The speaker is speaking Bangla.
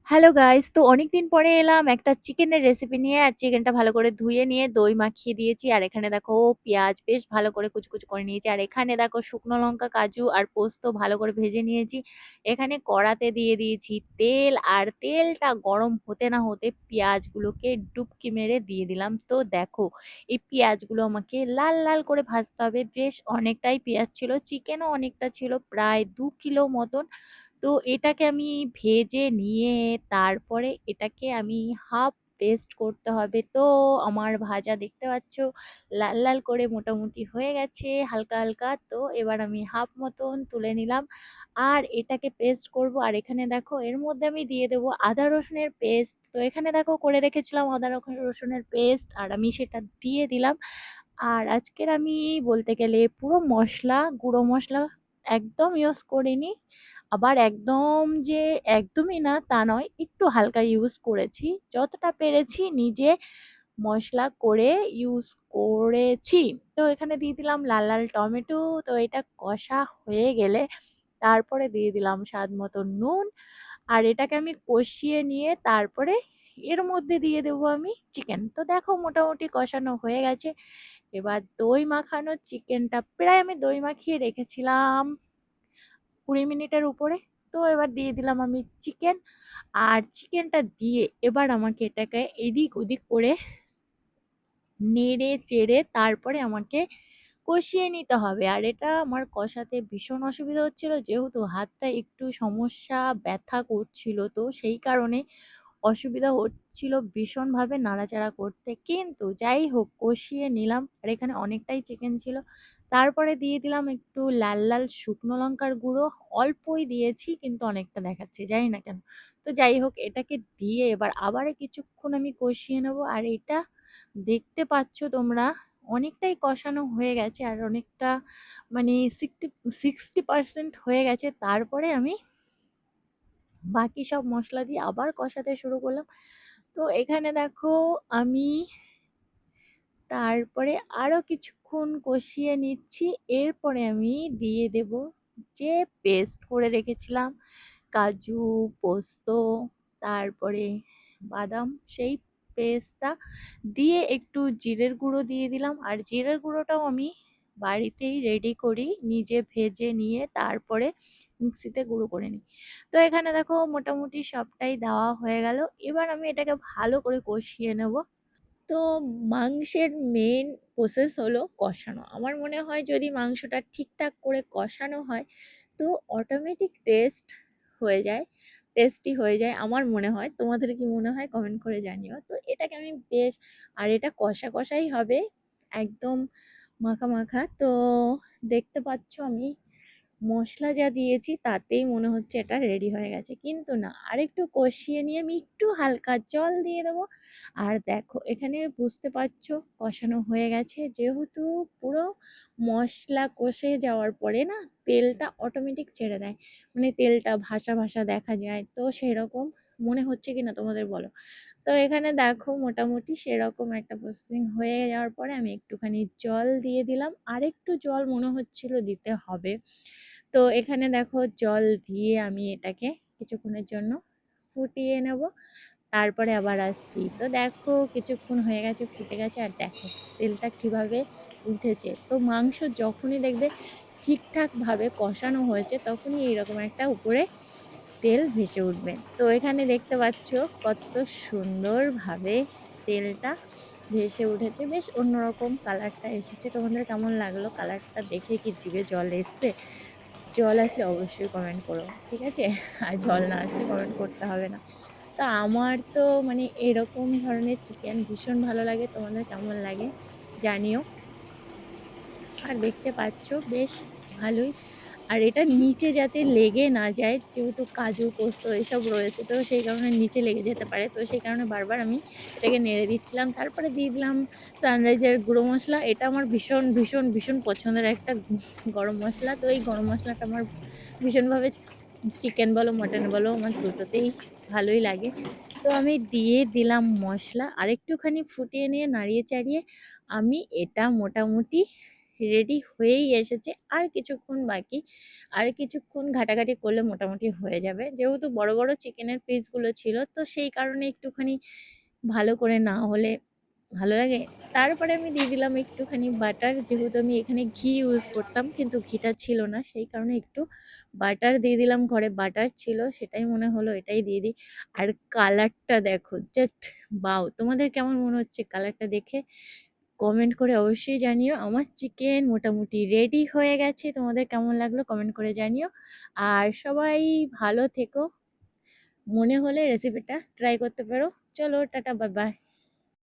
হ্যালো গাইস, তো অনেকদিন পরে এলাম একটা চিকেনের রেসিপি নিয়ে। আর চিকেনটা ভালো করে ধুয়ে নিয়ে দই মাখিয়ে দিয়েছি। আর এখানে দেখো পেঁয়াজ বেশ ভালো করে কুচি কুচি করে নিয়েছি। আর এখানে দেখো শুকনো লঙ্কা, কাজু আর পোস্ত ভালো করে ভেজে নিয়েছি। এখানে কড়াতে দিয়ে দিয়েছি তেল, আর তেলটা গরম হতে না হতে পেঁয়াজগুলোকে ডুবকি মেরে দিয়ে দিলাম। তো দেখো এই পেঁয়াজগুলো আমাকে লাল লাল করে ভাজতে হবে। বেশ অনেকটাই পেঁয়াজ ছিল, চিকেনও অনেকটা ছিল, প্রায় 2 কিলো মতন। তো এটাকে আমি ভেজে নিয়ে তারপরে এটাকে আমি হাফ পেস্ট করতে হবে। তো আমার ভাজা দেখতে পাচ্ছ লাল লাল করে মোটামুটি হয়ে গেছে হালকা হালকা। তো এবার আমি হাফ মতন তুলে নিলাম আর এটাকে পেস্ট করব। আর এখানে দেখো এর মধ্যে আমি দিয়ে দেবো আদা রসুনের পেস্ট। তো এখানে দেখো করে রেখেছিলাম আদা রসুনের পেস্ট, আর আমি সেটা দিয়ে দিলাম। আর আজকের আমি বলতে গেলে পুরো মশলা, গুঁড়ো মশলা একদম ইউজ করিনি। আবার একদম যে একদমই না তা নয়, একটু হালকা ইউজ করেছি, যতটা পেরেছি নিজে মশলা করে ইউজ করেছি। তো এখানে দিয়ে দিলাম লাল লাল টমেটো। তো এটা কষা হয়ে গেলে তারপরে দিয়ে দিলাম স্বাদ মতো নুন। আর এটাকে আমি কষিয়ে নিয়ে তারপরে এর মধ্যে দিয়ে দেবো আমি চিকেন। তো দেখো মোটামুটি কষানো হয়ে গেছে। এবার দই মাখানো চিকেনটা প্রায় আমি দই মাখিয়ে রেখেছিলাম 20 মিনিটের উপরে। তো এবার দিয়ে দিলাম আমি চিকেন। আর চিকেনটা দিয়ে এবার আমাকে এটাকে এদিক ওদিক করে নেড়ে চেড়ে তারপরে আমাকে কষিয়ে নিতে হবে। আর এটা আমার কষাতে ভীষণ অসুবিধা হচ্ছিল, যেহেতু হাতটা একটু সমস্যা, ব্যথা করছিল, তো সেই কারণে অসুবিধা হচ্ছিল ভীষণভাবে নাড়াচাড়া করতে। কিন্তু যাই হোক কষিয়ে নিলাম। আর এখানে অনেকটাই চিকেন ছিল। তারপরে দিয়ে দিলাম একটু লাল লাল শুকনো লঙ্কার গুঁড়ো। অল্পই দিয়েছি কিন্তু অনেকটা দেখাচ্ছে, জানি না কেন। তো যাই হোক এটাকে দিয়ে এবার আবার কিছুক্ষণ আমি কষিয়ে নেব। আর এটা দেখতে পাচ্ছ তোমরা অনেকটাই কষানো হয়ে গেছে, আর অনেকটা মানে 60% হয়ে গেছে। তারপরে আমি বাকি সব মশলা দিয়ে আবার কষাতে শুরু করলাম। তো এখানে দেখো আমি তারপরে আরো কিছুক্ষণ কষিয়ে নিচ্ছি। এরপরে আমি দিয়ে দেব যে পেস্ট করে রেখেছিলাম কাজু, পোস্ত, তারপরে বাদাম, সেই পেস্টটা দিয়ে একটু জিরের গুঁড়ো দিয়ে দিলাম। আর জিরের গুঁড়োটাও আমি বাড়িতেই রেডি করি, নিজে ভেজে নিয়ে তারপরে মিক্সিতে গুঁড়ো করে নিই। তো এখানে দেখো মোটামুটি সবটাই দেওয়া হয়ে গেল। এবার আমি এটাকে ভালো করে কষিয়ে নেব। তো মাংসের মেন প্রসেস হলো কষানো। আমার মনে হয় যদি মাংসটা ঠিকঠাক করে কষানো হয় তো অটোমেটিক টেস্টি হয়ে যায় আমার মনে হয়। তোমাদের কি মনে হয় কমেন্ট করে জানিও। তো এটাকে আমি বেশ, আর এটা কষা কষাই হবে, একদম মাখা মাখা। তো দেখতে পাচ্ছ আমি মশলা যা দিয়েছি তাতেই মনে হচ্ছে এটা রেডি হয়ে গেছে, কিন্তু না, আরেকটু কষিয়ে নিয়ে আমি একটু হালকা জল দিয়ে দেবো। আর দেখো এখানে বুঝতে পারছো কষানো হয়ে গেছে, যেহেতু পুরো মশলা কষে যাওয়ার পরে না তেলটা অটোমেটিক ছেড়ে দেয়, মানে তেলটা ভাসা ভাসা দেখা যায়। তো সেরকম মনে হচ্ছে কি না তোমাদের বলো। তো এখানে দেখো মোটামুটি সেরকম একটা প্রসেসিং হয়ে যাওয়ার পরে আমি একটুখানি জল দিয়ে দিলাম, আরেকটু জল মনে হচ্ছিল দিতে হবে। তো এখানে দেখো জল দিয়ে আমি এটাকে কিছুক্ষণের জন্য ফুটিয়ে নেব। তারপরে আবার আসছি। তো দেখো কিছুক্ষণ হয়ে গেছে, ফুটে গেছে, আর দেখো তেলটা কিভাবে উঠেছে। তো মাংস যখনই দেখবে ঠিকঠাক ভাবে কষানো হয়েছে তখনই এইরকম একটা উপরে তেল ভেসে উঠবে। তো এখানে দেখতে পাচ্ছ কত সুন্দরভাবে তেলটা ভেসে উঠেছে, বেশ অন্যরকম কালারটা এসেছে। তোমাদের কেমন লাগলো কালারটা দেখে? কি জিভে জল এসছে? জল আসলে অবশ্যই কমেন্ট করো, ঠিক আছে? আর জল না আসলে কমেন্ট করতে হবে না। তো আমার তো মানে এরকম ধরনের চিকেন ভীষণ ভালো লাগে। তোমাদের কেমন লাগে জানিও। আর দেখতে পাচ্ছ বেশ ভালোই। আর এটা নিচে যাতে লেগে না যায়, যেহেতু কাজু পোস্ত এসব রয়েছে, তো সেই কারণে নিচে লেগে যেতে পারে। তো সেই কারণে বারবার আমি এটাকে নেড়ে দিচ্ছিলাম। তারপরে দিয়ে দিলাম সানরাইজের গুঁড়ো মশলা। এটা আমার ভীষণ ভীষণ ভীষণ পছন্দের একটা গরম মশলা। তো এই গরম মশলাটা আমার ভীষণভাবে চিকেন বলো মটন বলো আমার দুটোতেই ভালোই লাগে। তো আমি দিয়ে দিলাম মশলা, আরেকটুখানি ফুটিয়ে নিয়ে নাড়িয়ে চাড়িয়ে আমি এটা মোটামুটি রেডি হয়েই এসেছে। আর কিছুক্ষণ বাকি। আর কিছুক্ষণ ঘাটাঘাটি করলে মোটামুটি হয়ে যাবে। যেহেতু বড়, বড় চিকেনের পিসগুলো ছিল তো সেই কারণে একটুখানি ভালো করে না হলে ভালো লাগে। তারপরে আমি দিয়ে দিলাম একটুখানি বাটার, যেহেতু আমি এখানে ঘি ইউজ করতাম কিন্তু ঘিটা ছিল না, সেই কারণে একটু বাটার দিয়ে দিলাম। ঘরে বাটার ছিল, সেটাই মনে হলো এটাই দিয়ে দিই। আর কালারটা দেখো, জাস্ট ওয়াও! তোমাদের কেমন মনে হচ্ছে কালারটা দেখে? কমেন্ট করে অবশ্যই জানিও। আমার চিকেন মোটামুটি রেডি হয়ে গেছে। তোমাদের কেমন লাগলো কমেন্ট করে জানিও। আর সবাই ভালো থেকো। মনে হলে রেসিপিটা ট্রাই করতে পারো। চলো টাটা, বাই বাই।